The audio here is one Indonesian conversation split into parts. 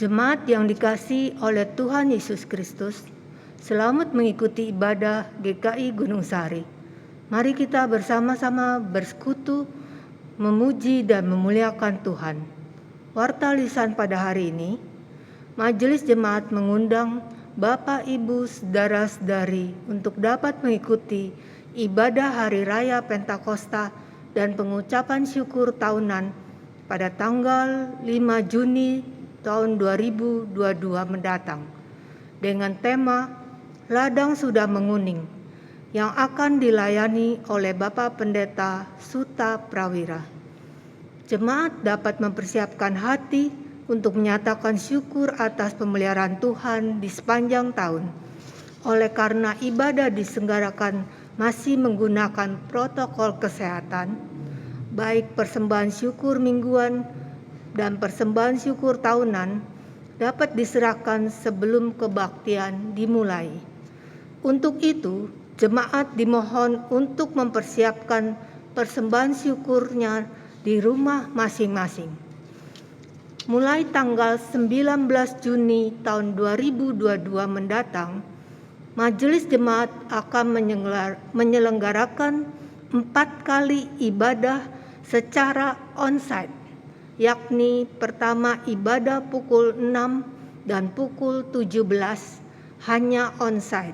Jemaat yang dikasihi oleh Tuhan Yesus Kristus, selamat mengikuti ibadah GKI Gunung Sari. Mari kita bersama-sama bersekutu, memuji dan memuliakan Tuhan. Warta lisan pada hari ini, Majelis Jemaat mengundang Bapak, Ibu, Saudara-saudari untuk dapat mengikuti ibadah Hari Raya Pentakosta dan pengucapan syukur tahunan pada tanggal 5 Juni tahun 2022 mendatang dengan tema Ladang Sudah Menguning yang akan dilayani oleh Bapak Pendeta Suta Prawira. Jemaat dapat mempersiapkan hati untuk menyatakan syukur atas pemeliharaan Tuhan di sepanjang tahun. Oleh karena ibadah diselenggarakan masih menggunakan protokol kesehatan, baik persembahan syukur mingguan dan persembahan syukur tahunan dapat diserahkan sebelum kebaktian dimulai. Untuk itu, jemaat dimohon untuk mempersiapkan persembahan syukurnya di rumah masing-masing. Mulai tanggal 19 Juni tahun 2022 mendatang, Majelis Jemaat akan menyelenggarakan 4 kali ibadah secara onsite, yakni pertama ibadah pukul 6 dan pukul 17 hanya onsite.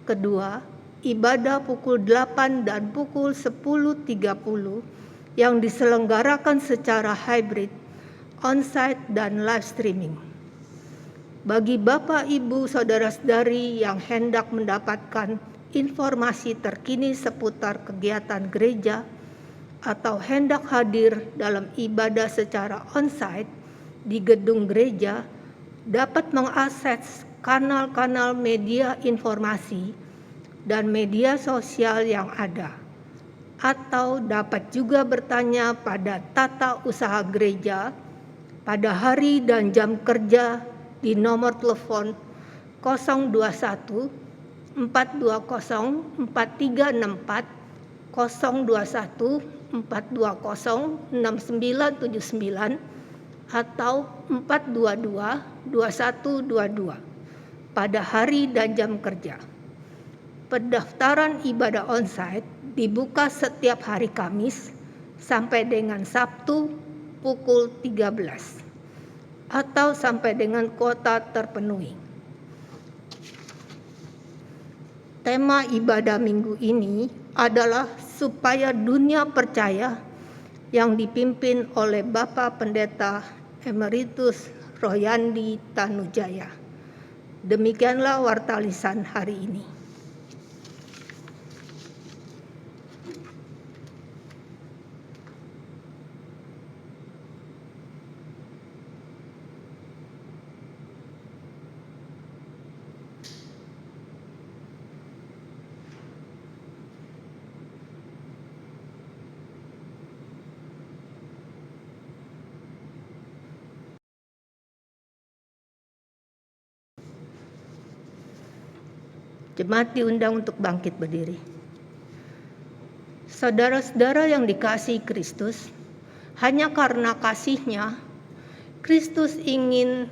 Kedua, ibadah pukul 8 dan pukul 10.30 yang diselenggarakan secara hybrid, onsite dan live streaming. Bagi Bapak, Ibu, Saudara-saudari yang hendak mendapatkan informasi terkini seputar kegiatan gereja atau hendak hadir dalam ibadah secara onsite di gedung gereja, dapat mengakses kanal-kanal media informasi dan media sosial yang ada, atau dapat juga bertanya pada tata usaha gereja pada hari dan jam kerja di nomor telepon 021 420 4364 021 420 6979 atau 422 2122 pada hari dan jam kerja. Pendaftaran ibadah onsite dibuka setiap hari Kamis sampai dengan Sabtu pukul 13 atau sampai dengan kuota terpenuhi. Tema ibadah minggu ini adalah supaya dunia percaya yang dipimpin oleh Bapak Pendeta Emeritus Royandi Tanujaya. Demikianlah warta lisan hari ini. Jemaat diundang untuk bangkit berdiri. Saudara-saudara yang dikasihi Kristus, hanya karena kasih-Nya, Kristus ingin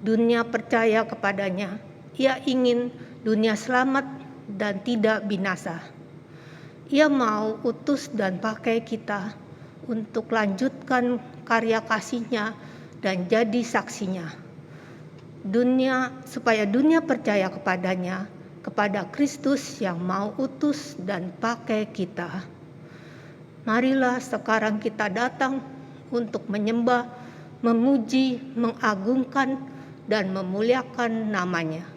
dunia percaya kepadanya. Ia ingin dunia selamat dan tidak binasa. Ia mau utus dan pakai kita untuk lanjutkan karya kasih-Nya dan jadi saksinya. Supaya dunia percaya kepadanya, kepada Kristus yang mau utus dan pakai kita. Marilah sekarang kita datang untuk menyembah, memuji, mengagungkan, dan memuliakan nama-Nya.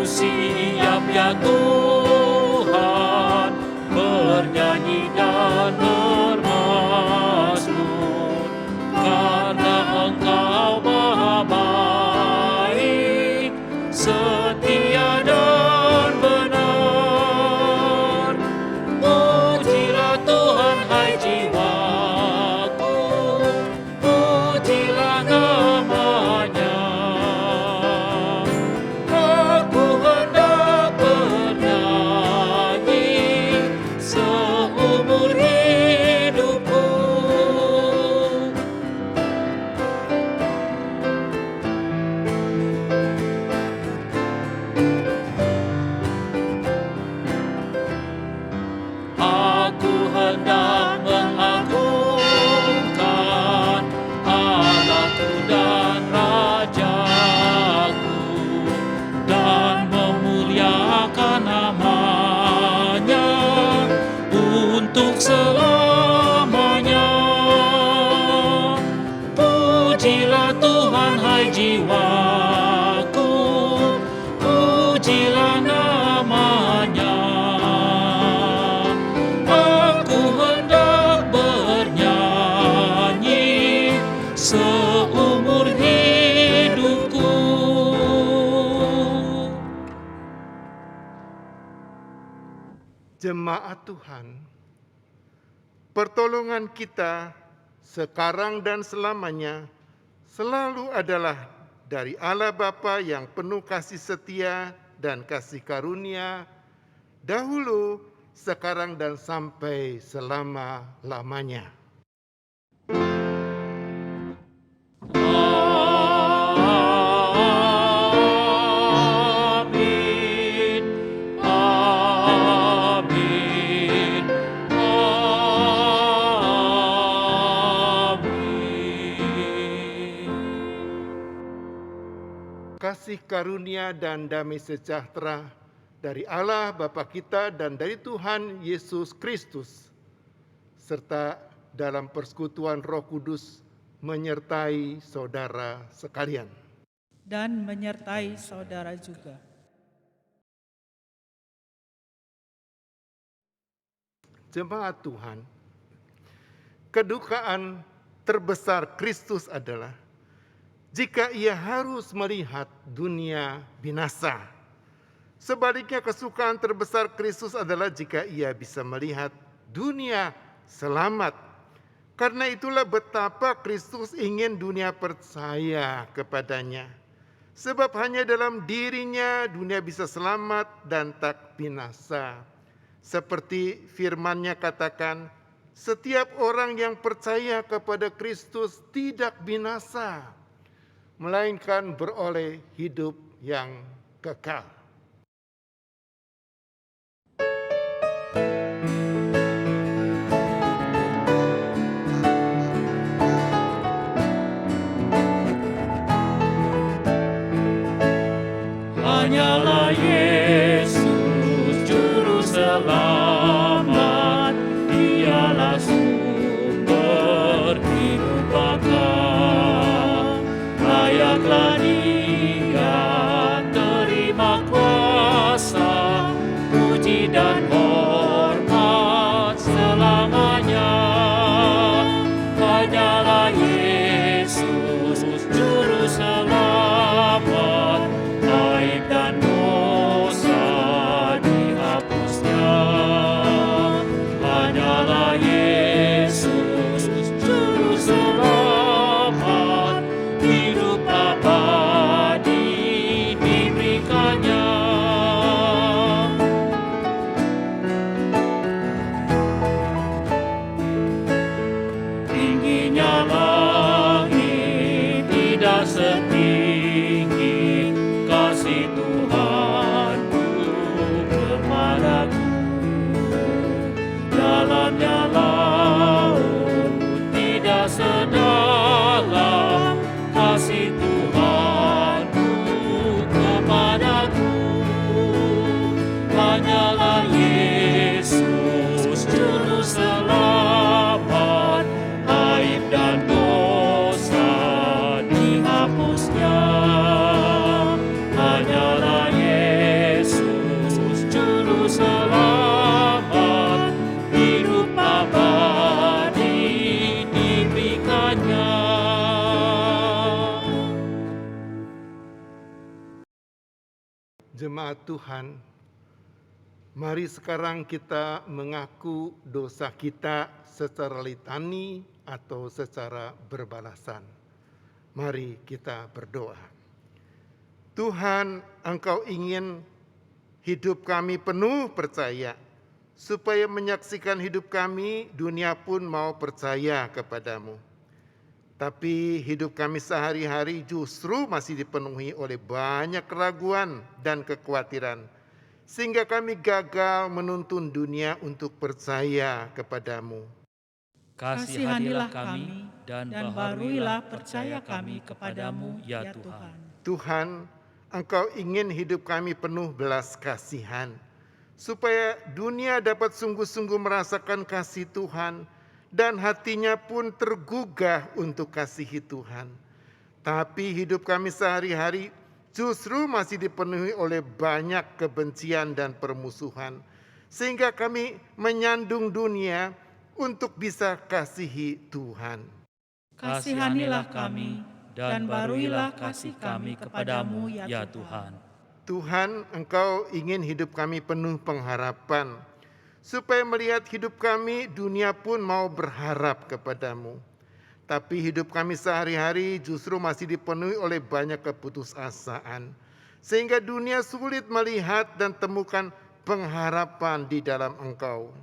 Siap ya Tuhan, bernyanyi dan bermazmur, karena Engkau Maha baik, setia dan benar. Pujilah Tuhan hai jiwaku, pujilah nama-Nya. Jemaat Tuhan, pertolongan kita sekarang dan selamanya selalu adalah dari Allah Bapa yang penuh kasih setia dan kasih karunia, dahulu, sekarang, dan sampai selama-lamanya. Amin. Amin. Amin. Kasih karunia dan damai sejahtera dari Allah Bapa kita dan dari Tuhan Yesus Kristus, serta dalam persekutuan Roh Kudus menyertai saudara sekalian. Dan menyertai saudara juga. Jemaat Tuhan, kedukaan terbesar Kristus adalah jika ia harus melihat dunia binasa. Sebaliknya, kesukaan terbesar Kristus adalah jika ia bisa melihat dunia selamat. Karena itulah betapa Kristus ingin dunia percaya kepadanya. Sebab hanya dalam dirinya dunia bisa selamat dan tak binasa. Seperti firman-Nya katakan, setiap orang yang percaya kepada Kristus tidak binasa, melainkan beroleh hidup yang kekal. Hanyalah Yesus Juru Selamat, Dialah sumber hidup kekal. Layaklah Dia terima kuasa, puji dan hormat selamanya. Hanyalah Yesus Juru Selamat, aib dan dosa dihapusnya. Hanyalah Yesus Juru Selamat, hidup abadi diberikannya. Tingginya langit tidak setinggi kasih Tuhanku kepadaku. Dalamnya laut tidak sedalam kasih Tuhanku kepadaku. Hanyalah Yesus Juru Selamat, aib dan dosa dihapusnya. Hanyalah Yesus Juru Selamat, hidup abadi diberikannya. Jemaat Tuhan, mari sekarang kita mengaku dosa kita secara litani atau secara berbalasan. Mari kita berdoa. Tuhan, Engkau ingin hidup kami penuh percaya, supaya menyaksikan hidup kami, dunia pun mau percaya kepadamu. Tapi hidup kami sehari-hari justru masih dipenuhi oleh banyak keraguan dan kekhawatiran, sehingga kami gagal menuntun dunia untuk percaya kepadamu. Kasihanilah kami dan baharuilah percaya kami kepadamu, ya Tuhan. Tuhan, Engkau ingin hidup kami penuh belas kasihan, supaya dunia dapat sungguh-sungguh merasakan kasih Tuhan, dan hatinya pun tergugah untuk kasihi Tuhan. Tapi hidup kami sehari-hari justru masih dipenuhi oleh banyak kebencian dan permusuhan, sehingga kami menyandung dunia untuk bisa kasihi Tuhan. Kasihanilah kami dan baruilah kasih kami kepadamu, ya Tuhan. Tuhan, Engkau ingin hidup kami penuh pengharapan, supaya melihat hidup kami, dunia pun mau berharap kepadamu. Tapi hidup kami sehari-hari justru masih dipenuhi oleh banyak keputusasaan, sehingga dunia sulit melihat dan temukan pengharapan di dalam Engkau.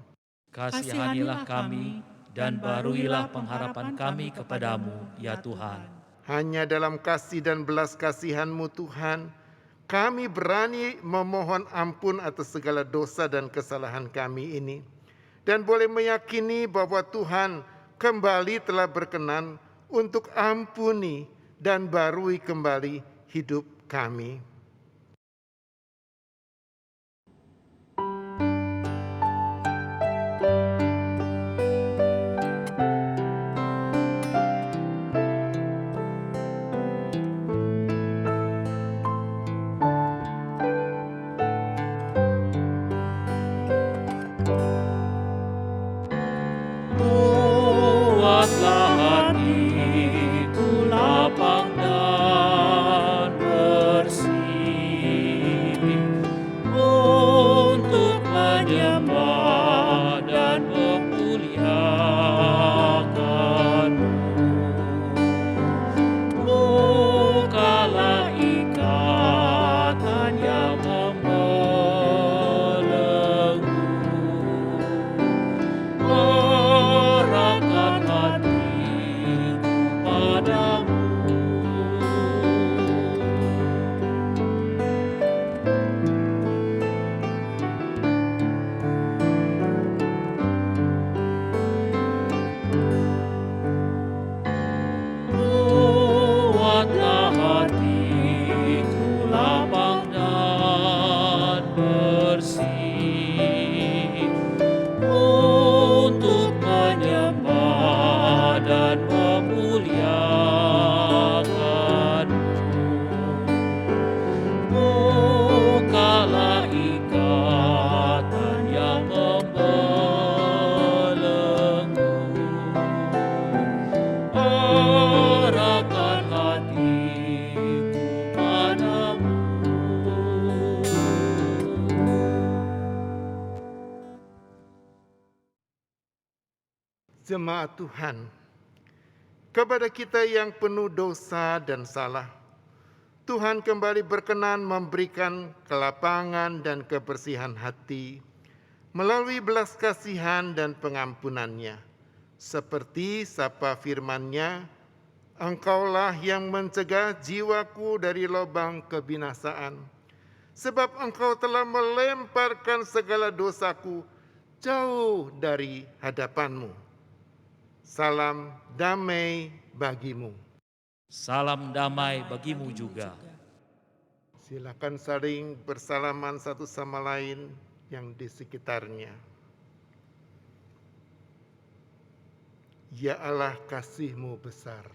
Kasihanilah kami dan baruilah pengharapan kami kepadamu, ya Tuhan. Hanya dalam kasih dan belas kasihan-Mu Tuhan, kami berani memohon ampun atas segala dosa dan kesalahan kami ini. Dan boleh meyakini bahwa Tuhan kembali telah berkenan untuk ampuni dan barui kembali hidup kami. Buatlah hatiku lapang dan bersih untuk menyembah dan memuliakan-Mu. Bukalah ikatan yang membelenggu. Arahkan hatiku padamu. Buatlah hatiku lapang dan bersih untuk menyembah dan memuliakan-Mu. Bukalah ikatan yang membelenggu. Arahkan hatiku padamu. Jemaat Tuhan, kepada kita yang penuh dosa dan salah, Tuhan kembali berkenan memberikan kelapangan dan kebersihan hati melalui belas kasihan dan pengampunannya. Seperti sapa firman-Nya, Engkaulah yang mencegah jiwaku dari lubang kebinasaan, sebab Engkau telah melemparkan segala dosaku jauh dari hadapan-Mu. Salam damai bagimu. Salam damai bagimu juga. Silakan saling bersalaman satu sama lain yang di sekitarnya. Ya Allah, kasih-Mu besar.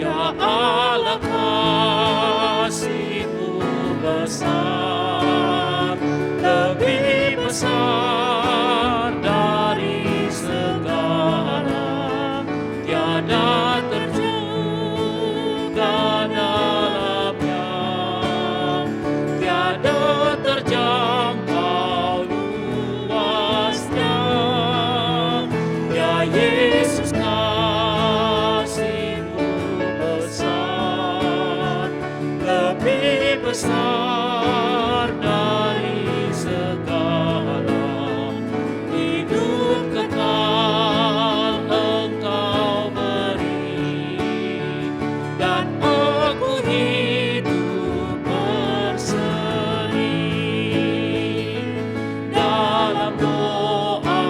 Ya Allah, kasih-Mu besar, lebih besar dari segala, tiada terduga dalamnya, tiada terjangkau luasnya. Ya Yesus, kasih-Mu besar, lebih besar dari segala, hidup kekal Engkau beri, dan aku hidup berseri. Dalam doa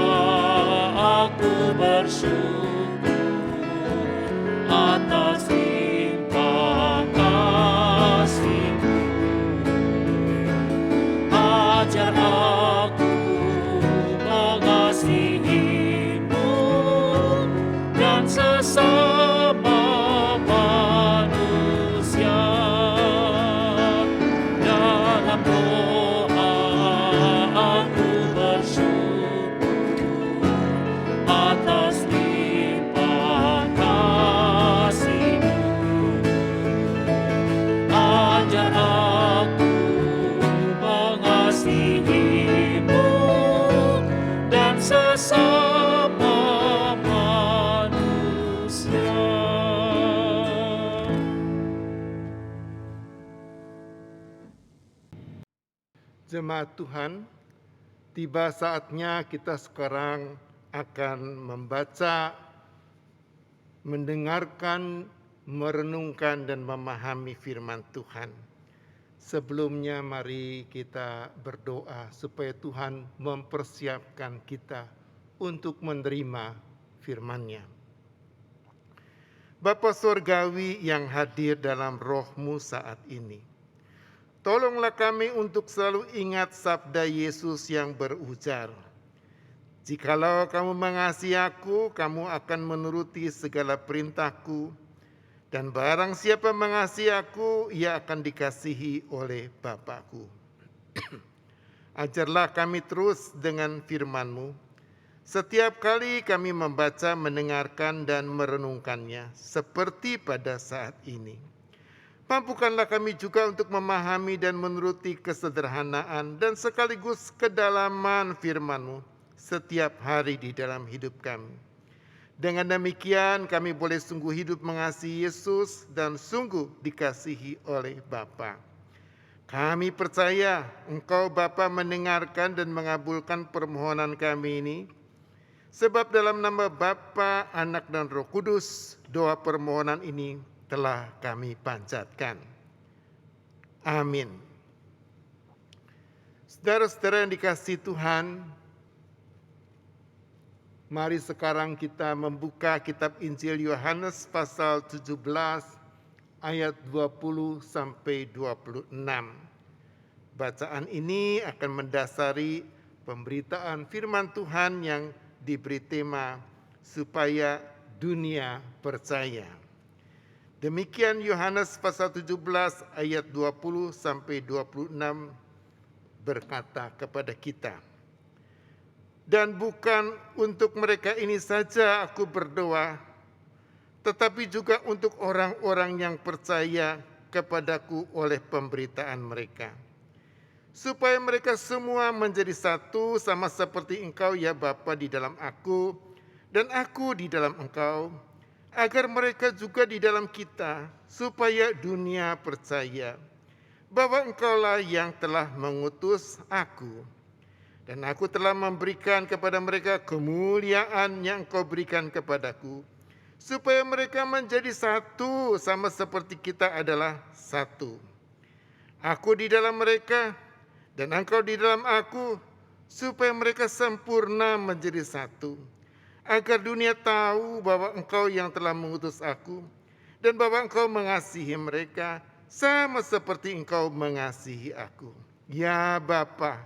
aku bersyukur atas limpah kasih-Mu. Jemaat Tuhan, tiba saatnya kita sekarang akan membaca, mendengarkan, merenungkan dan memahami firman Tuhan. Sebelumnya mari kita berdoa supaya Tuhan mempersiapkan kita untuk menerima firman-Nya. Bapa Surgawi yang hadir dalam roh-Mu saat ini, tolonglah kami untuk selalu ingat sabda Yesus yang berujar, "Jikalau kamu mengasihi aku, kamu akan menuruti segala perintahku, dan barang siapa mengasihi aku, ia akan dikasihi oleh Bapa-Ku." Ajarlah kami terus dengan firman-Mu. Setiap kali kami membaca, mendengarkan, dan merenungkannya, seperti pada saat ini. Mampukanlah kami juga untuk memahami dan menuruti kesederhanaan dan sekaligus kedalaman firman-Mu setiap hari di dalam hidup kami. Dengan demikian kami boleh sungguh hidup mengasihi Yesus dan sungguh dikasihi oleh Bapa. Kami percaya Engkau Bapa mendengarkan dan mengabulkan permohonan kami ini. Sebab dalam nama Bapa, Anak, dan Roh Kudus, doa permohonan ini telah kami panjatkan. Amin. Saudara-saudara yang dikasihi Tuhan, mari sekarang kita membuka kitab Injil Yohanes pasal 17 ayat 20 sampai 26. Bacaan ini akan mendasari pemberitaan firman Tuhan yang diberi tema supaya dunia percaya. Demikian Yohanes pasal 17 ayat 20 sampai 26 berkata kepada kita, "Dan bukan untuk mereka ini saja aku berdoa, tetapi juga untuk orang-orang yang percaya kepadaku oleh pemberitaan mereka, supaya mereka semua menjadi satu sama seperti Engkau ya Bapa di dalam aku dan aku di dalam Engkau, agar mereka juga di dalam kita, supaya dunia percaya bahwa Engkaulah yang telah mengutus aku. Dan aku telah memberikan kepada mereka kemuliaan yang Engkau berikan kepadaku, supaya mereka menjadi satu sama seperti kita adalah satu. Aku di dalam mereka dan Engkau di dalam aku, supaya mereka sempurna menjadi satu, agar dunia tahu bahwa Engkau yang telah mengutus aku, dan bahwa Engkau mengasihi mereka, sama seperti Engkau mengasihi aku. Ya Bapa,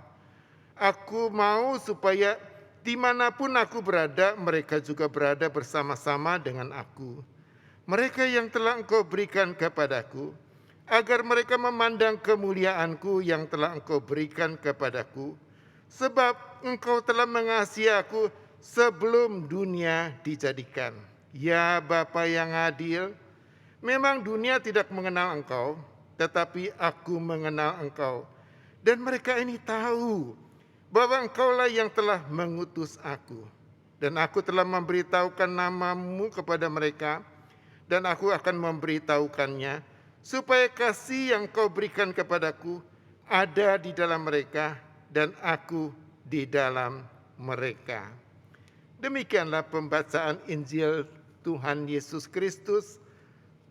aku mau supaya dimanapun aku berada, mereka juga berada bersama-sama dengan aku. Mereka yang telah Engkau berikan kepadaku, agar mereka memandang kemuliaanku yang telah Engkau berikan kepadaku, sebab Engkau telah mengasihi aku sebelum dunia dijadikan. Ya Bapa yang adil, memang dunia tidak mengenal Engkau, tetapi aku mengenal Engkau, dan mereka ini tahu bahwa Engkaulah yang telah mengutus aku, dan aku telah memberitahukan nama-Mu kepada mereka, dan aku akan memberitahukannya, supaya kasih yang Kau berikan kepadaku ada di dalam mereka dan aku di dalam mereka. Demikianlah pembacaan Injil Tuhan Yesus Kristus.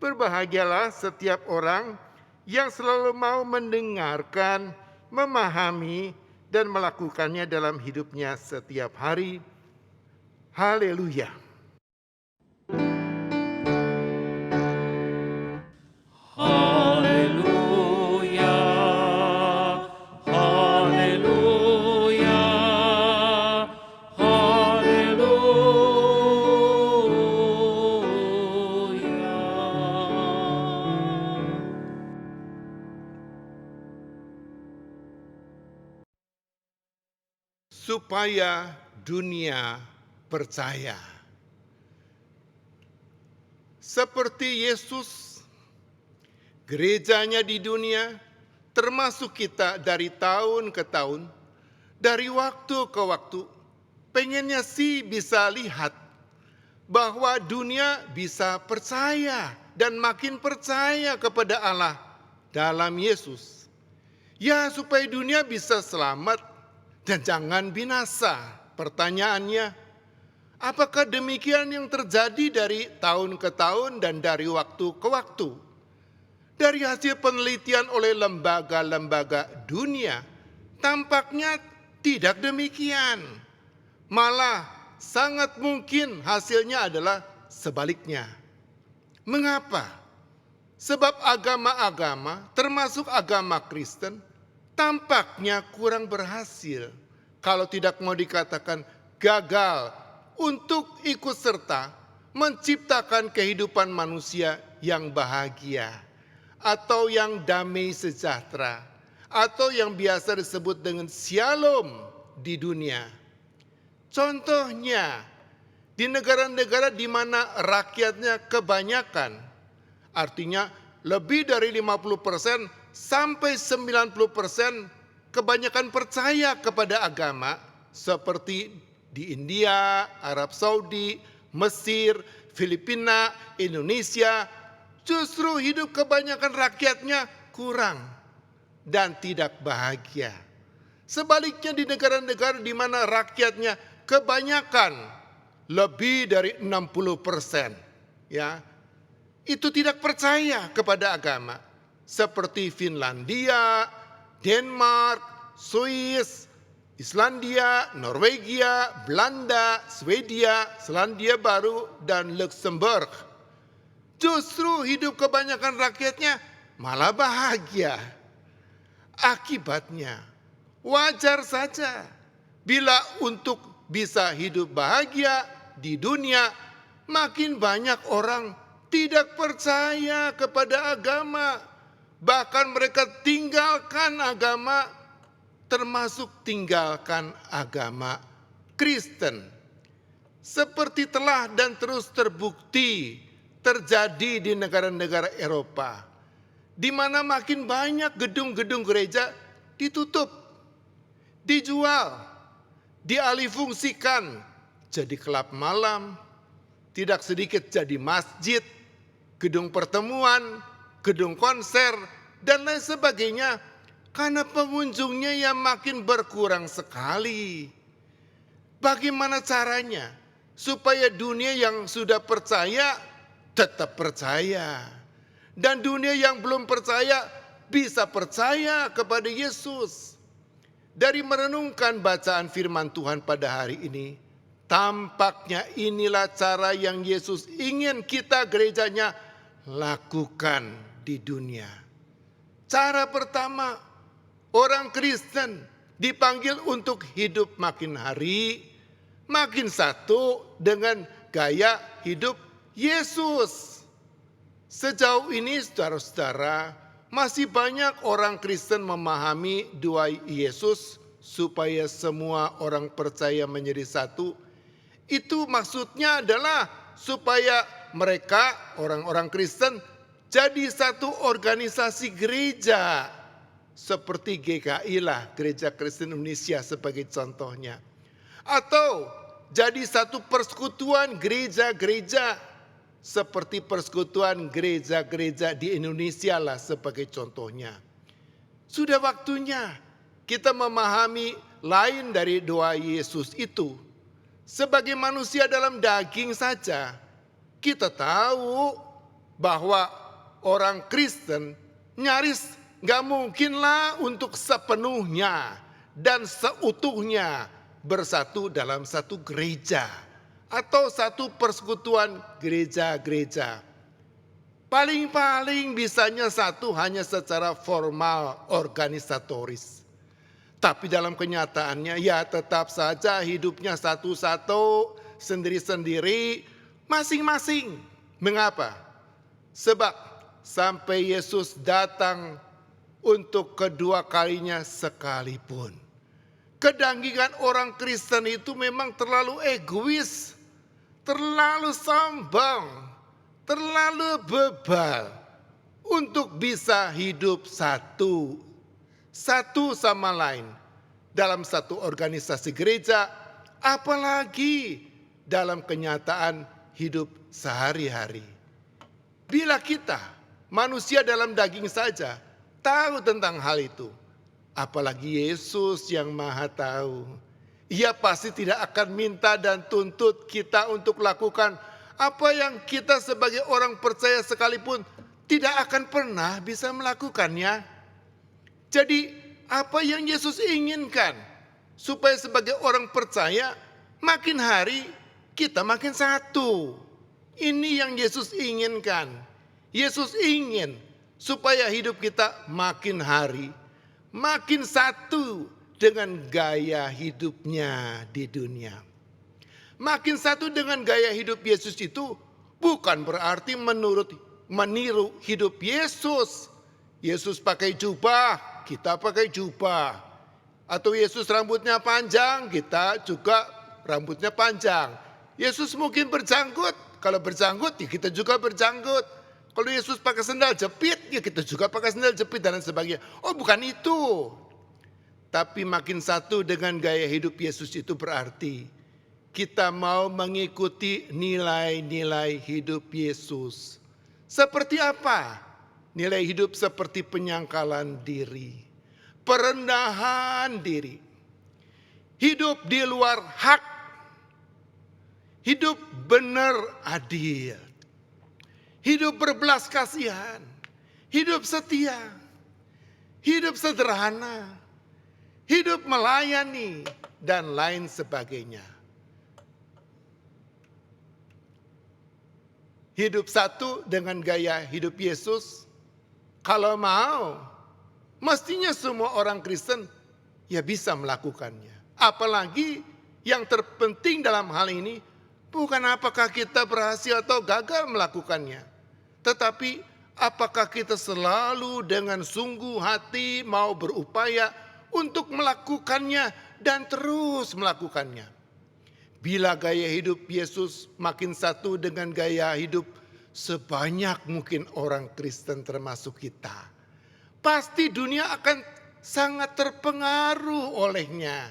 Berbahagialah setiap orang yang selalu mau mendengarkan, memahami, dan melakukannya dalam hidupnya setiap hari. Haleluya. Haleluya, haleluya, haleluya. Supaya dunia percaya. Seperti Yesus, gerejanya di dunia, termasuk kita dari tahun ke tahun, dari waktu ke waktu, pengennya sih bisa lihat bahwa dunia bisa percaya dan makin percaya kepada Allah dalam Yesus. Ya, supaya dunia bisa selamat dan jangan binasa. Pertanyaannya, apakah demikian yang terjadi dari tahun ke tahun dan dari waktu ke waktu? Dari hasil penelitian oleh lembaga-lembaga dunia, tampaknya tidak demikian. Malah sangat mungkin hasilnya adalah sebaliknya. Mengapa? Sebab agama-agama, termasuk agama Kristen, tampaknya kurang berhasil, kalau tidak mau dikatakan gagal, untuk ikut serta menciptakan kehidupan manusia yang bahagia, atau yang damai sejahtera, atau yang biasa disebut dengan shalom di dunia. Contohnya, di negara-negara di mana rakyatnya kebanyakan, artinya lebih dari 50% sampai 90% kebanyakan percaya kepada agama, seperti di India, Arab Saudi, Mesir, Filipina, Indonesia, justru hidup kebanyakan rakyatnya kurang dan tidak bahagia. Sebaliknya di negara-negara di mana rakyatnya kebanyakan lebih dari 60%, ya, itu tidak percaya kepada agama, seperti Finlandia, Denmark, Swiss, Islandia, Norwegia, Belanda, Swedia, Selandia Baru, dan Luxembourg. Justru hidup kebanyakan rakyatnya malah bahagia. Akibatnya wajar saja bila untuk bisa hidup bahagia di dunia, makin banyak orang tidak percaya kepada agama. Bahkan mereka tinggalkan agama, termasuk tinggalkan agama Kristen. Seperti telah dan terus terbukti terjadi di negara-negara Eropa, di mana makin banyak gedung-gedung gereja ditutup, dijual, dialihfungsikan jadi klub malam, tidak sedikit jadi masjid, gedung pertemuan, gedung konser, dan lain sebagainya, karena pengunjungnya yang makin berkurang sekali. Bagaimana caranya supaya dunia yang sudah percaya tetap percaya, dan dunia yang belum percaya bisa percaya kepada Yesus? Dari merenungkan bacaan firman Tuhan pada hari ini, tampaknya inilah cara yang Yesus ingin kita gerejanya lakukan di dunia. Cara pertama, orang Kristen dipanggil untuk hidup makin hari, makin satu dengan gaya hidup Yesus. Sejauh ini saudara-saudara, masih banyak orang Kristen memahami doa Yesus supaya semua orang percaya menjadi satu. Itu maksudnya adalah supaya mereka, orang-orang Kristen, jadi satu organisasi gereja. Seperti GKI lah, Gereja Kristen Indonesia sebagai contohnya. Atau jadi satu persekutuan gereja-gereja, seperti persekutuan gereja-gereja di Indonesia lah sebagai contohnya. Sudah waktunya kita memahami lain dari doa Yesus itu. Sebagai manusia dalam daging saja, kita tahu bahwa orang Kristen nyaris gak mungkinlah untuk sepenuhnya dan seutuhnya bersatu dalam satu gereja atau satu persekutuan gereja-gereja. Paling-paling bisanya satu hanya secara formal organisatoris. Tapi dalam kenyataannya ya tetap saja hidupnya satu-satu, sendiri-sendiri, masing-masing. Mengapa? Sebab sampai Yesus datang untuk kedua kalinya sekalipun, kedagingan orang Kristen itu memang terlalu egois, terlalu sombong, terlalu bebal untuk bisa hidup satu sama lain dalam satu organisasi gereja, apalagi dalam kenyataan hidup sehari-hari. Bila kita manusia dalam daging saja tahu tentang hal itu, apalagi Yesus yang Maha Tahu. Ia pasti tidak akan minta dan tuntut kita untuk lakukan apa yang kita sebagai orang percaya sekalipun tidak akan pernah bisa melakukannya. Jadi apa yang Yesus inginkan? Supaya sebagai orang percaya makin hari kita makin satu. Ini yang Yesus inginkan. Yesus ingin supaya hidup kita makin hari makin satu dengan gaya hidupnya di dunia. Makin satu dengan gaya hidup Yesus itu bukan berarti meniru hidup Yesus. Yesus pakai jubah, kita pakai jubah. Atau Yesus rambutnya panjang, kita juga rambutnya panjang. Yesus mungkin berjanggut, kalau berjanggut ya kita juga berjanggut. Kalau Yesus pakai sendal jepit, ya kita juga pakai sendal jepit dan lain sebagainya. Oh, bukan itu. Tapi makin satu dengan gaya hidup Yesus itu berarti kita mau mengikuti nilai-nilai hidup Yesus. Seperti apa? Nilai hidup seperti penyangkalan diri, perendahan diri, hidup di luar hak, hidup benar adil, hidup berbelas kasihan, hidup setia, hidup sederhana, hidup melayani, dan lain sebagainya. Hidup satu dengan gaya hidup Yesus, kalau mau, mestinya semua orang Kristen ya bisa melakukannya. Apalagi yang terpenting dalam hal ini bukan apakah kita berhasil atau gagal melakukannya, tetapi apakah kita selalu dengan sungguh hati mau berupaya untuk melakukannya dan terus melakukannya. Bila gaya hidup Yesus makin satu dengan gaya hidup sebanyak mungkin orang Kristen termasuk kita, pasti dunia akan sangat terpengaruh olehnya.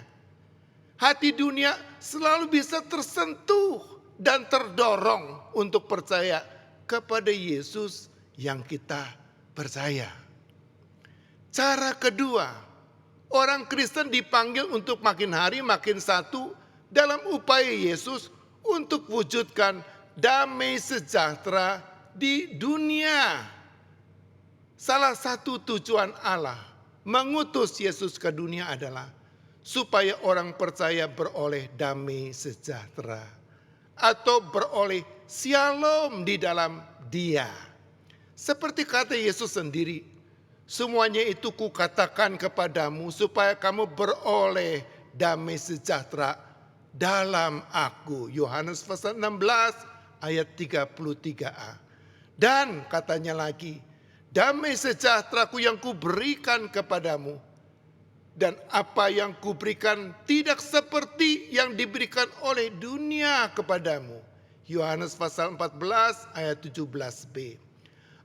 Hati dunia selalu bisa tersentuh dan terdorong untuk percaya kepada Yesus yang kita percaya. Cara kedua, orang Kristen dipanggil untuk makin hari makin satu dalam upaya Yesus untuk wujudkan damai sejahtera di dunia. Salah satu tujuan Allah mengutus Yesus ke dunia adalah supaya orang percaya beroleh damai sejahtera atau beroleh shalom di dalam Dia. Seperti kata Yesus sendiri, semuanya itu kukatakan kepadamu supaya kamu beroleh damai sejahtera dalam aku. Yohanes pasal 16 ayat 33a. Dan katanya lagi, damai sejahteraku yang kuberikan kepadamu, dan apa yang kuberikan tidak seperti yang diberikan oleh dunia kepadamu. Yohanes pasal 14 ayat 17b.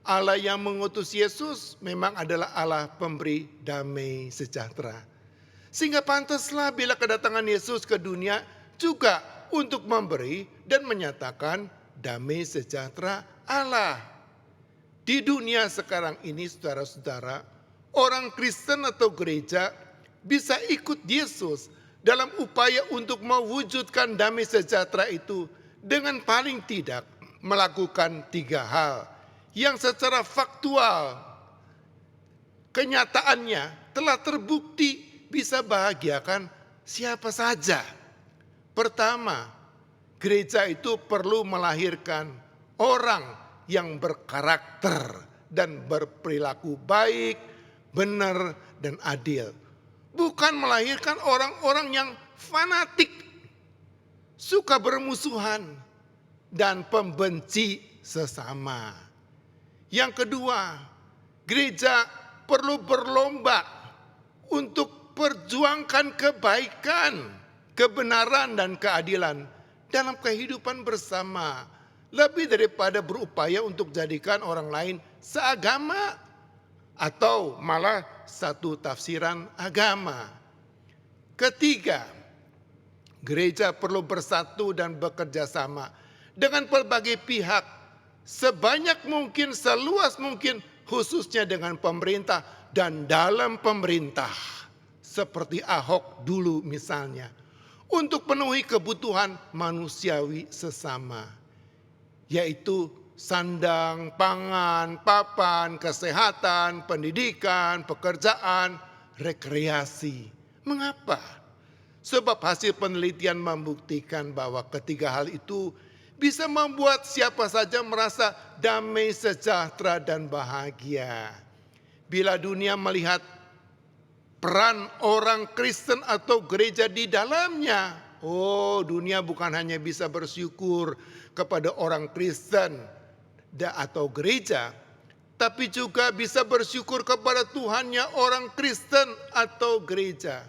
Allah yang mengutus Yesus memang adalah Allah pemberi damai sejahtera. Sehingga pantaslah bila kedatangan Yesus ke dunia juga untuk memberi dan menyatakan damai sejahtera Allah. Di dunia sekarang ini saudara-saudara, orang Kristen atau gereja bisa ikut Yesus dalam upaya untuk mewujudkan damai sejahtera itu dengan paling tidak melakukan 3 hal yang secara faktual kenyataannya telah terbukti bisa bahagiakan siapa saja. Pertama, gereja itu perlu melahirkan orang yang berkarakter dan berperilaku baik, benar, dan adil. Bukan melahirkan orang-orang yang fanatik, suka bermusuhan, dan pembenci sesama. Yang kedua, gereja perlu berlomba untuk perjuangkan kebaikan, kebenaran dan keadilan dalam kehidupan bersama, lebih daripada berupaya untuk jadikan orang lain seagama atau malah satu tafsiran agama. Ketiga, gereja perlu bersatu dan bekerja sama dengan berbagai pihak sebanyak mungkin, seluas mungkin, khususnya dengan pemerintah dan dalam pemerintah. seperti Ahok dulu misalnya, untuk penuhi kebutuhan manusiawi sesama, yaitu sandang, pangan, papan, kesehatan, pendidikan, pekerjaan, rekreasi. Mengapa? Sebab hasil penelitian membuktikan bahwa ketiga hal itu bisa membuat siapa saja merasa damai, sejahtera, dan bahagia. Bila dunia melihat peran orang Kristen atau gereja di dalamnya, dunia bukan hanya bisa bersyukur kepada orang Kristen atau gereja, tapi juga bisa bersyukur kepada Tuhannya orang Kristen atau gereja.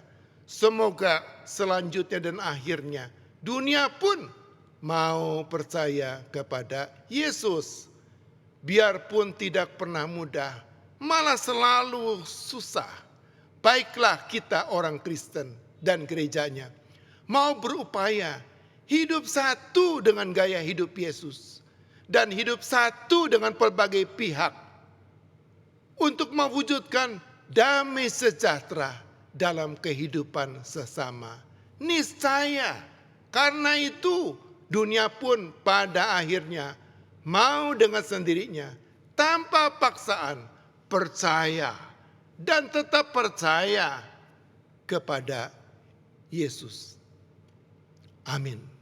Semoga selanjutnya dan akhirnya dunia pun mau percaya kepada Yesus. Biarpun tidak pernah mudah, malah selalu susah. Baiklah kita orang Kristen dan gerejanya mau berupaya hidup satu dengan gaya hidup Yesus dan hidup satu dengan pelbagai pihak untuk mewujudkan damai sejahtera dalam kehidupan sesama. Niscaya karena itu dunia pun pada akhirnya mau dengan sendirinya tanpa paksaan percaya dan tetap percaya kepada Yesus. Amin.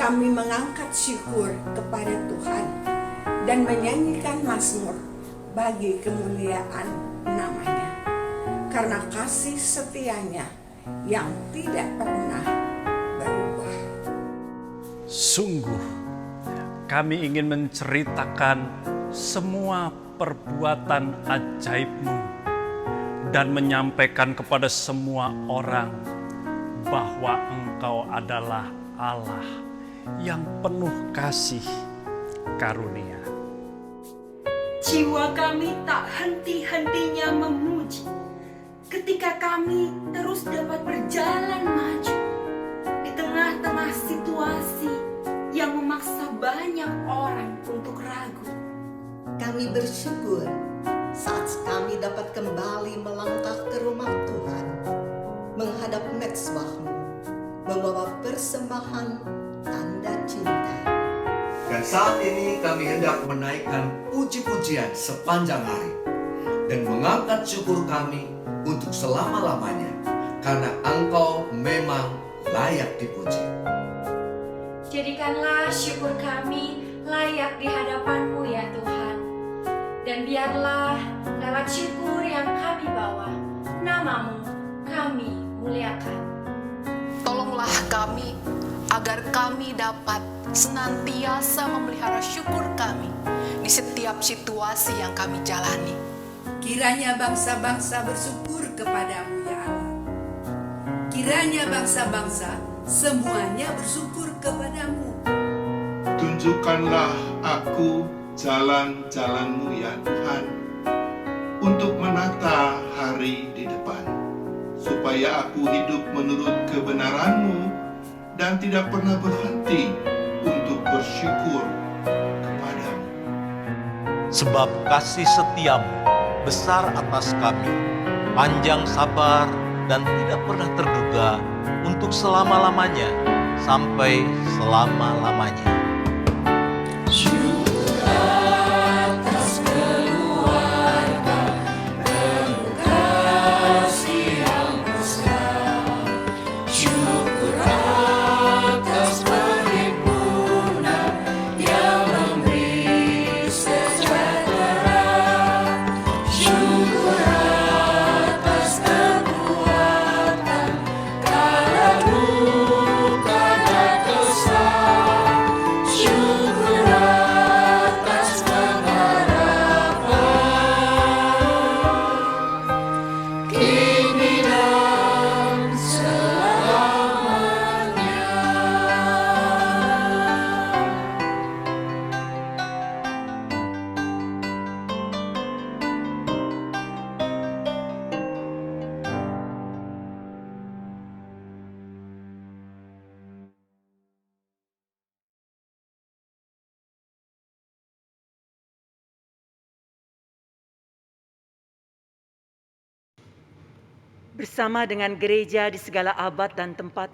Kami mengangkat syukur kepada Tuhan dan menyanyikan mazmur bagi kemuliaan namanya, karena kasih setianya yang tidak pernah berubah. Sungguh kami ingin menceritakan semua perbuatan ajaib-Mu dan menyampaikan kepada semua orang bahwa Engkau adalah Allah yang penuh kasih karunia. Jiwa kami tak henti-hentinya memuji ketika kami terus dapat berjalan maju di tengah-tengah situasi yang memaksa banyak orang untuk ragu. Kami bersyukur saat kami dapat kembali melangkah ke rumah Tuhan, menghadap mezbah-Mu, membawa persembahan tanda cinta. Dan saat ini kami hendak menaikkan puji-pujian sepanjang hari dan mengangkat syukur kami untuk selama-lamanya, karena Engkau memang layak dipuji. Jadikanlah syukur kami layak di hadapan-Mu ya Tuhan. Dan biarlah lewat syukur yang kami bawa, nama-Mu kami muliakan. Tolonglah kami agar kami dapat senantiasa memelihara syukur kami di setiap situasi yang kami jalani. Kiranya bangsa-bangsa bersyukur kepadamu ya Allah. Kiranya bangsa-bangsa semuanya bersyukur kepadamu. Tunjukkanlah aku jalan-jalan-Mu ya Tuhan, untuk menata hari di depan, supaya aku hidup menurut kebenaran-Mu dan tidak pernah berhenti untuk bersyukur kepadamu. Sebab kasih setiamu besar atas kami, panjang sabar dan tidak pernah terduga, untuk selama-lamanya sampai selama-lamanya. Bersama dengan gereja di segala abad dan tempat,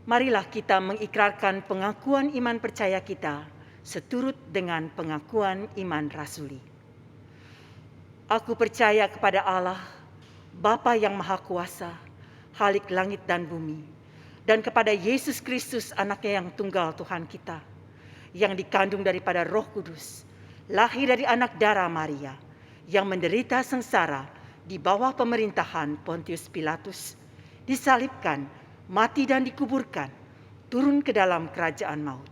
marilah kita mengikrarkan pengakuan iman percaya kita seturut dengan pengakuan iman rasuli. Aku percaya kepada Allah, Bapa yang Maha Kuasa, Khalik langit dan bumi, dan kepada Yesus Kristus, Anaknya yang tunggal Tuhan kita, yang dikandung daripada Roh Kudus, lahir dari anak darah Maria, yang menderita sengsara di bawah pemerintahan Pontius Pilatus, disalibkan, mati dan dikuburkan, turun ke dalam kerajaan maut.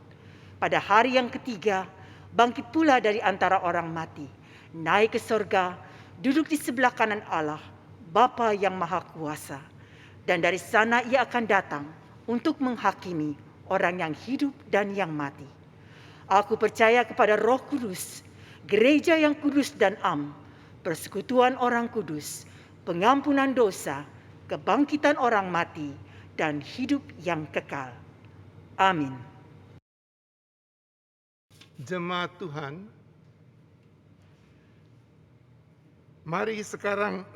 Pada hari yang ketiga, bangkit pula dari antara orang mati, naik ke sorga, duduk di sebelah kanan Allah, Bapa yang Maha Kuasa. Dan dari sana Ia akan datang untuk menghakimi orang yang hidup dan yang mati. Aku percaya kepada Roh Kudus, gereja yang kudus dan am, persekutuan orang kudus, pengampunan dosa, kebangkitan orang mati, dan hidup yang kekal. Amin. Jemaat Tuhan, mari sekarang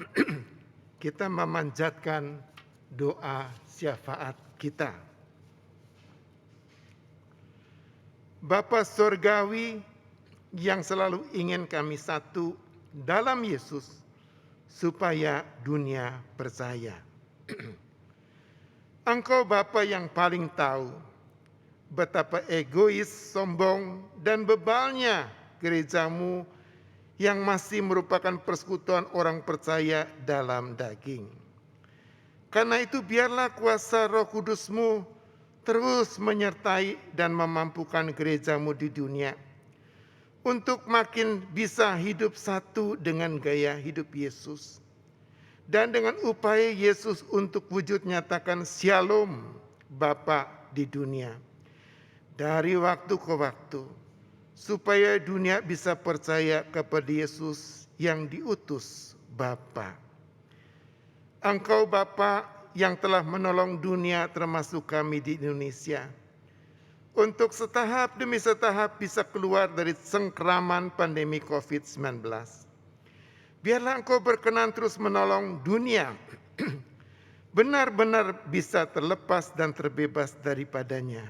kita memanjatkan doa syafaat kita. Bapa Surgawi yang selalu ingin kami satu dalam Yesus, supaya dunia percaya. Engkau Bapa yang paling tahu betapa egois, sombong, dan bebalnya gerejamu yang masih merupakan persekutuan orang percaya dalam daging. Karena itu biarlah kuasa Roh Kudus-Mu terus menyertai dan memampukan gerejamu di dunia, untuk makin bisa hidup satu dengan gaya hidup Yesus. Dan dengan upaya Yesus untuk wujud nyatakan Shalom Bapa di dunia. Dari waktu ke waktu, supaya dunia bisa percaya kepada Yesus yang diutus Bapa. Engkau Bapa yang telah menolong dunia termasuk kami di Indonesia, untuk setahap demi setahap bisa keluar dari cengkraman pandemi COVID-19. Biarlah Engkau berkenan terus menolong dunia benar-benar bisa terlepas dan terbebas daripadanya.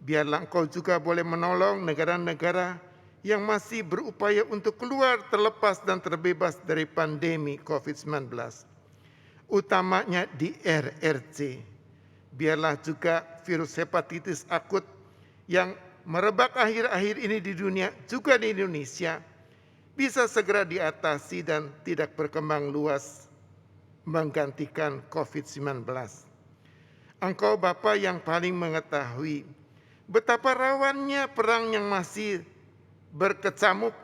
Biarlah Engkau juga boleh menolong negara-negara yang masih berupaya untuk keluar terlepas dan terbebas dari pandemi COVID-19, utamanya di RRC. Biarlah juga virus hepatitis akut yang merebak akhir-akhir ini di dunia, juga di Indonesia, bisa segera diatasi dan tidak berkembang luas menggantikan COVID-19. Engkau Bapa yang paling mengetahui betapa rawannya perang yang masih berkecamuk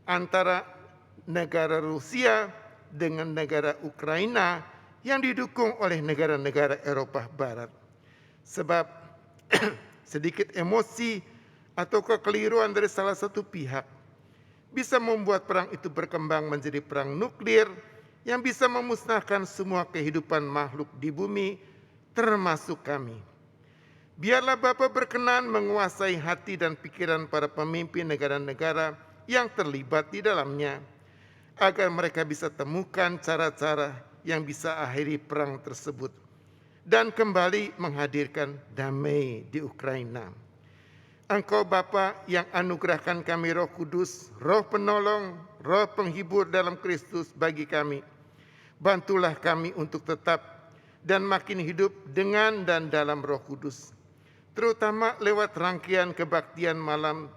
antara negara Rusia dengan negara Ukraina yang didukung oleh negara-negara Eropa Barat. Sebab sedikit emosi atau kekeliruan dari salah satu pihak bisa membuat perang itu berkembang menjadi perang nuklir yang bisa memusnahkan semua kehidupan makhluk di bumi, termasuk kami. Biarlah Bapa berkenan menguasai hati dan pikiran para pemimpin negara-negara yang terlibat di dalamnya, agar mereka bisa temukan cara-cara yang bisa akhiri perang tersebut dan kembali menghadirkan damai di Ukraina. Engkau Bapa yang anugerahkan kami Roh Kudus, Roh Penolong, Roh Penghibur dalam Kristus bagi kami. Bantulah kami untuk tetap dan makin hidup dengan dan dalam Roh Kudus, terutama lewat rangkaian kebaktian malam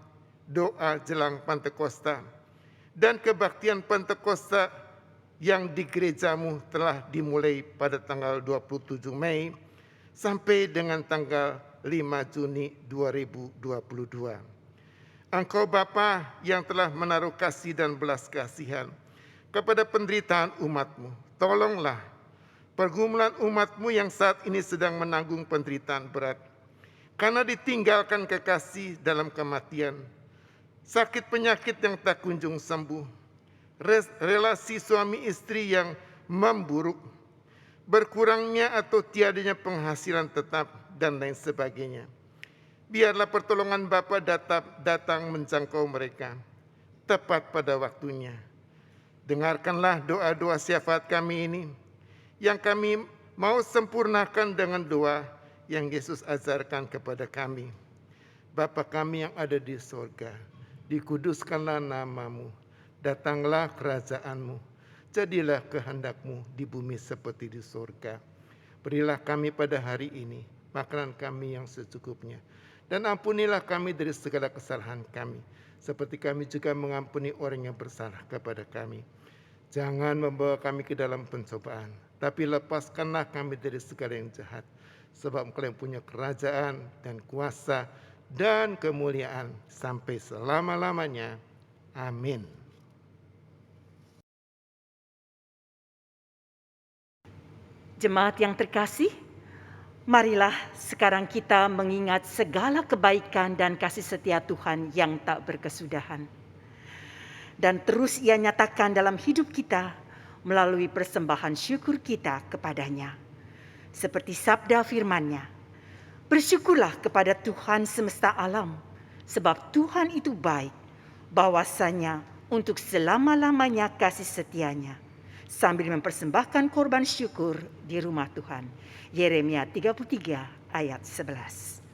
doa jelang Pentakosta dan kebaktian Pentakosta yang di gerejamu telah dimulai pada tanggal 27 Mei sampai dengan tanggal 5 Juni 2022. Engkau Bapa yang telah menaruh kasih dan belas kasihan kepada penderitaan umat-Mu, tolonglah pergumulan umat-Mu yang saat ini sedang menanggung penderitaan berat karena ditinggalkan kekasih dalam kematian, sakit penyakit yang tak kunjung sembuh, relasi suami istri yang memburuk, berkurangnya atau tiadanya penghasilan tetap, dan lain sebagainya. Biarlah pertolongan Bapa datang menjangkau mereka tepat pada waktunya. Dengarkanlah doa-doa syafaat kami ini yang kami mau sempurnakan dengan doa yang Yesus ajarkan kepada kami. Bapa kami yang ada di sorga, dikuduskanlah nama-Mu, datanglah kerajaan-Mu, jadilah kehendak-Mu di bumi seperti di sorga. Berilah kami pada hari ini makanan kami yang secukupnya, dan ampunilah kami dari segala kesalahan kami, seperti kami juga mengampuni orang yang bersalah kepada kami. Jangan membawa kami ke dalam pencobaan, tapi lepaskanlah kami dari segala yang jahat, sebab Engkau yang punya kerajaan dan kuasa dan kemuliaan sampai selama-lamanya. Amin. Jemaat yang terkasih, marilah sekarang kita mengingat segala kebaikan dan kasih setia Tuhan yang tak berkesudahan. Dan terus Ia nyatakan dalam hidup kita melalui persembahan syukur kita kepada-Nya. Seperti sabda firman-Nya, bersyukurlah kepada Tuhan semesta alam, sebab Tuhan itu baik, bahwasanya untuk selama-lamanya kasih setia-Nya, sambil mempersembahkan korban syukur di rumah Tuhan. Yeremia 33 ayat 11.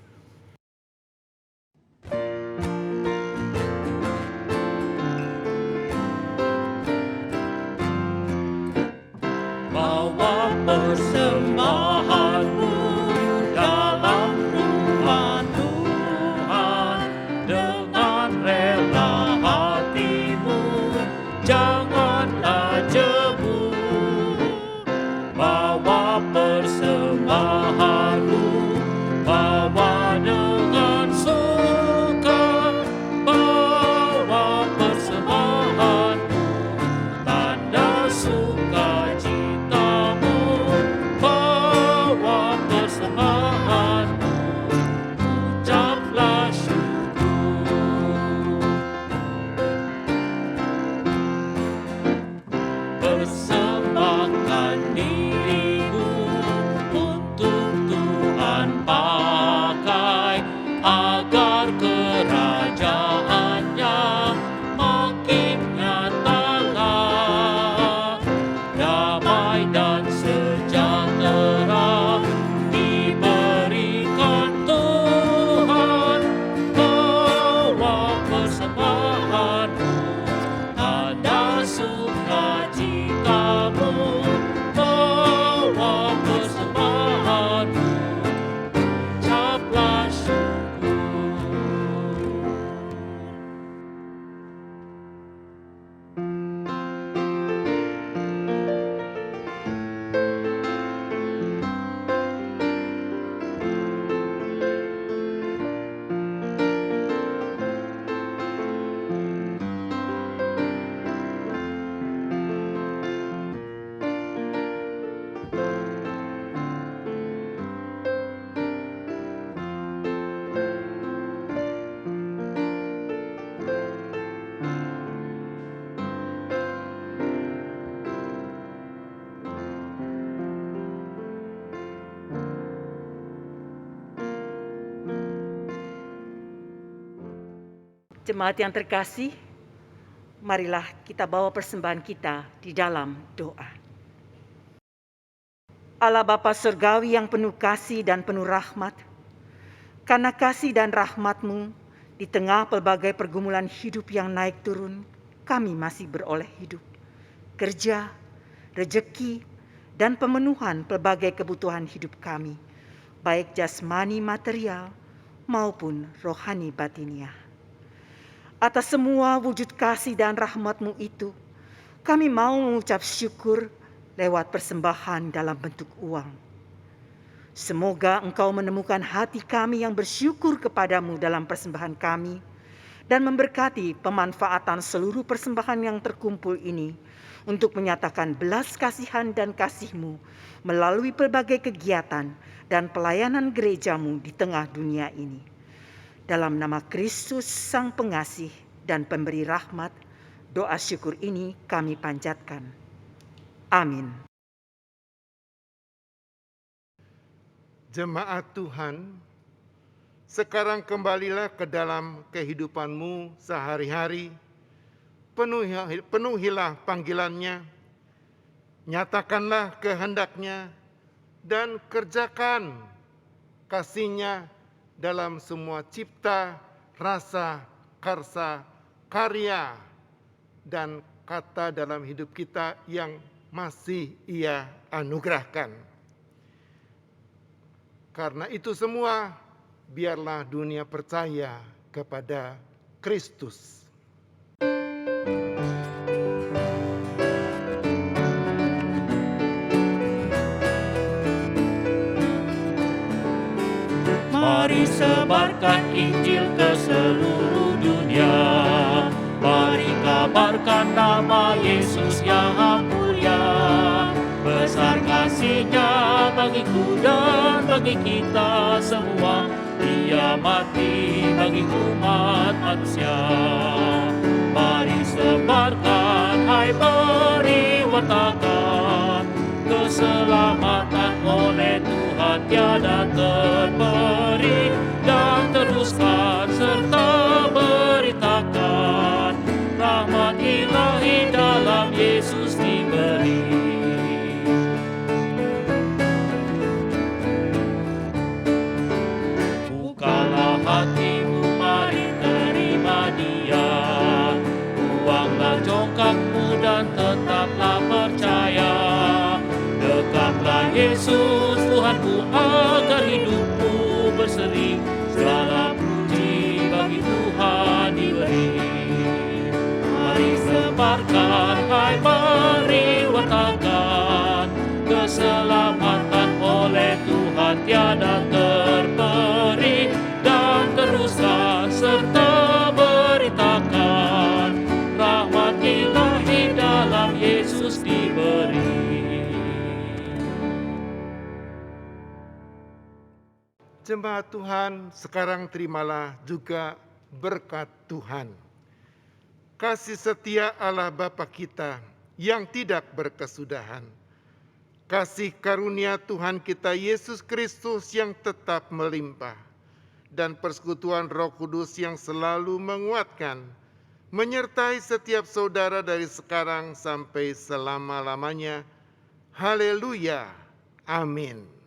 Bawa persembahanmu dalam rumah Tuhan dengan rela hatimu, janganlah jemu. Bawa persembahanmu, bawa dengan suka, bawa persembahanmu, tanda sukacitamu, bawa persembahanmu, ucaplah syukur. Persembahkan dirimu untuk Tuhan pakai, agar kerajaannya makin nyatalah. Damai dan sejahtera diberikan Tuhan, bawa persembahanmu, tanda sukacitamu, bawa persembahanmu, ucaplah syukur. Jemaat yang terkasih, marilah kita bawa persembahan kita di dalam doa. Allah Bapa Surgawi yang penuh kasih dan penuh rahmat, karena kasih dan rahmat-Mu di tengah pelbagai pergumulan hidup yang naik turun, kami masih beroleh hidup, kerja, rejeki, dan pemenuhan pelbagai kebutuhan hidup kami, baik jasmani material maupun rohani batiniah. Atas semua wujud kasih dan rahmat-Mu itu, kami mau mengucap syukur lewat persembahan dalam bentuk uang. Semoga Engkau menemukan hati kami yang bersyukur kepadamu dalam persembahan kami dan memberkati pemanfaatan seluruh persembahan yang terkumpul ini untuk menyatakan belas kasihan dan kasih-Mu melalui berbagai kegiatan dan pelayanan gereja-Mu di tengah dunia ini. Dalam nama Kristus Sang Pengasih dan Pemberi Rahmat, doa syukur ini kami panjatkan. Amin. Jemaat Tuhan, sekarang kembalilah ke dalam kehidupanmu sehari-hari, penuhilah panggilannya, nyatakanlah kehendaknya, dan kerjakan kasih-Nya dalam semua cipta, rasa, karsa, karya, dan kata dalam hidup kita yang masih Ia anugerahkan. Karena itu semua, biarlah dunia percaya kepada Kristus. Mari sebarkan Injil ke seluruh dunia. Mari kabarkan nama Yesus yang mulia. Besar kasih-Nya bagiku dan bagi kita semua. Dia mati bagi umat manusia. Mari sebarkan, hai beri wartakan, keselamatan oleh Tuhan tiada terberi. Dan teruskan serta beritakan, rahmat ilahi dalam Yesus diberi. Bukalah hatimu, mari terima Dia. Buanglah jongkakmu dan tetaplah percaya. Dekatlah Yesus Tuhanmu agar hidupmu berseri. Segala puji bagi Tuhan diberi. Mari sebarkan, hai beri wartakan, keselamatan oleh Tuhan tiada terberi. Dan teruskan serta beritakan, rahmat ilahi dalam Yesus diberi. Jemaat Tuhan, sekarang terimalah juga berkat Tuhan. Kasih setia Allah Bapa kita yang tidak berkesudahan. Kasih karunia Tuhan kita Yesus Kristus yang tetap melimpah. Dan persekutuan Roh Kudus yang selalu menguatkan, menyertai setiap saudara dari sekarang sampai selama-lamanya. Haleluya. Amin.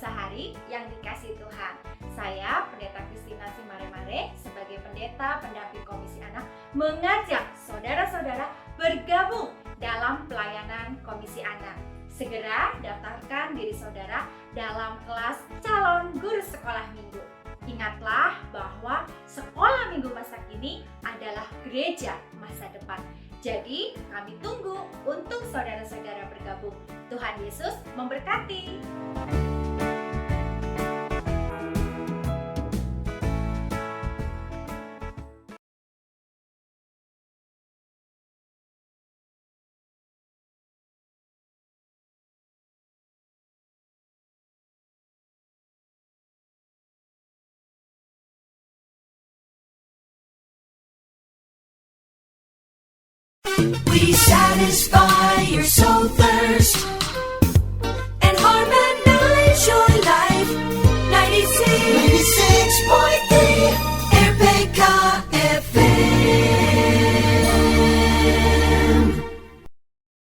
sehari yang dikasihi Tuhan. Saya Pendeta Kristina Simaremare sebagai pendeta pendamping Komisi Anak mengajak saudara-saudara bergabung dalam pelayanan Komisi Anak. Segera daftarkan diri saudara dalam kelas calon guru sekolah minggu. Ingatlah bahwa sekolah minggu masa kini adalah gereja masa depan. Jadi kami tunggu untuk saudara-saudara bergabung. Tuhan Yesus memberkati. We satisfy your soul.